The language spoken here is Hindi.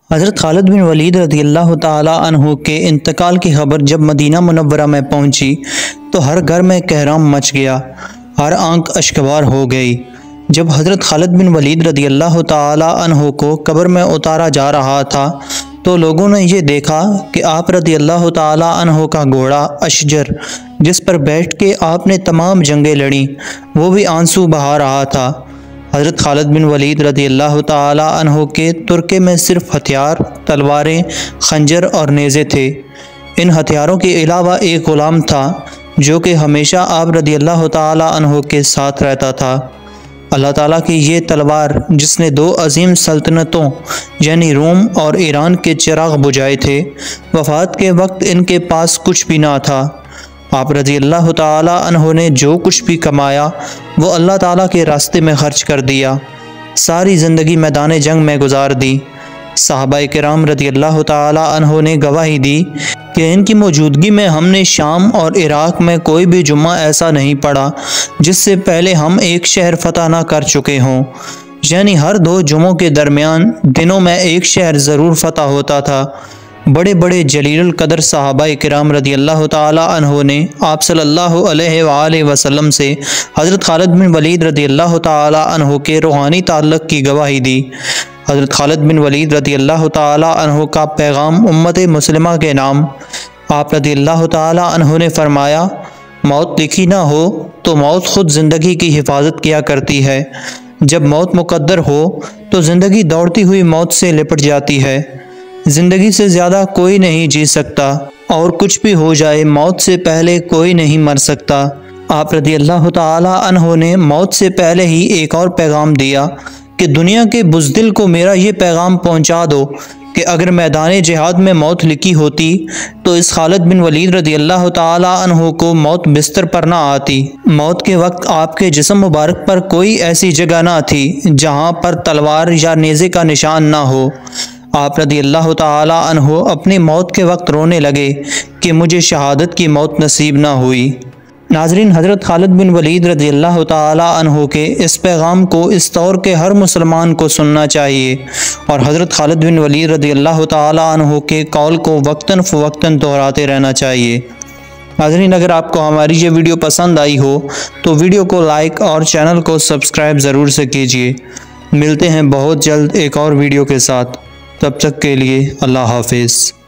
हज़रत खालिद बिन वलीद रज़ियल्लाहु ताला अन्हु के इंतकाल की खबर जब मदीना मुनव्वरा में पहुंची तो हर घर में कहराम मच गया, हर आंख अश्कबार हो गई। जब हज़रत खालिद बिन वलीद रज़ियल्लाहु ताला अन्हु को कब्र में उतारा जा रहा था तो लोगों ने ये देखा कि आप रज़ियल्लाहु ताला अन्हु का घोड़ा अशजर, जिस पर बैठ के आपने तमाम जंगें लड़ी, वो भी आंसू बहा रहा था। हज़रत खालिद बिन वलीद रज़ियल्लाहु ताला अन्हु के तुर्के में सिर्फ हथियार, तलवारें, खंजर और नेज़े थे। इन हथियारों के अलावा एक ग़ुलाम था जो कि हमेशा आप रज़ियल्लाहु ताला अन्हु के साथ रहता था। अल्लाह ताला की ये तलवार जिसने दो अजीम सल्तनतों यानी रोम और ईरान के चिराग बुझाए थे, वफ़ात के वक्त इनके पास कुछ भी ना था। आप रज़ियल्लाहु ताला अन्हु ने जो कुछ भी कमाया वो अल्लाह ताला के रास्ते में खर्च कर दिया, सारी ज़िंदगी मैदान जंग में गुजार दी। सहाबाए किराम रज़ियल्लाहु ताला अन्हु ने गवाही दी कि इनकी मौजूदगी में हमने शाम और इराक़ में कोई भी जुम्मा ऐसा नहीं पढ़ा जिससे पहले हम एक शहर फतह ना कर चुके हों, यानी हर दो जुम्मों के दरमियान दिनों में एक शहर ज़रूर फतह होता था। बड़े बड़े जलील कदर सहाबाए किराम रज़ियल्लाहु ताला अन्हु ने आप सल्लल्लाहु अलैहि वसल्लम से हज़रत खालिद बिन वलीद रज़ियल्लाहु ताला अन्हु के रूहानी ताल्लुक़ की गवाही दी। हज़रत खालिद बिन वलीद रज़ियल्लाहु ताला अन्हु का पैगाम उम्मत मुस्लिमा के नाम। आप रज़ियल्लाहु ताला अन्हु ने फरमाया, मौत लिखी ना हो तो मौत ख़ुद ज़िंदगी की हिफाजत किया करती है। जब मौत मुक़द्दर हो तो ज़िंदगी दौड़ती हुई मौत से लिपट जाती है। ज़िंदगी से ज़्यादा कोई नहीं जी सकता और कुछ भी हो जाए मौत से पहले कोई नहीं मर सकता। आप रज़ियल्लाहु ताला अन्हु ने मौत से पहले ही एक और पैगाम दिया कि दुनिया के बुज़दिल को मेरा ये पैगाम पहुंचा दो कि अगर मैदान जिहाद में मौत लिखी होती तो इस खालिद बिन वलीद रज़ियल्लाहु ताला अन्हु को मौत बिस्तर पर ना आती। मौत के वक्त आपके जिस्म मुबारक पर कोई ऐसी जगह ना थी जहाँ पर तलवार या नेज़े का निशान ना हो। आप रज़ियल्लाहु ताला अन्हु अपनी मौत के वक्त रोने लगे कि मुझे शहादत की मौत नसीब ना हुई। नाज़रीन, हज़रत खालिद बिन वलीद रज़ियल्लाहु ताला अन्हु के इस पैगाम को इस दौर के हर मुसलमान को सुनना चाहिए और हज़रत खालिद बिन वलीद रज़ियल्लाहु ताला अन्हु के कौल को वक्तन फ़वक्तन दोहराते रहना चाहिए। नाज़रीन, अगर आपको हमारी ये वीडियो पसंद आई हो तो वीडियो को लाइक और चैनल को सब्सक्राइब ज़रूर से कीजिए। मिलते हैं बहुत जल्द एक और वीडियो के साथ, तब तक के लिए अल्लाह हाफ़िज़।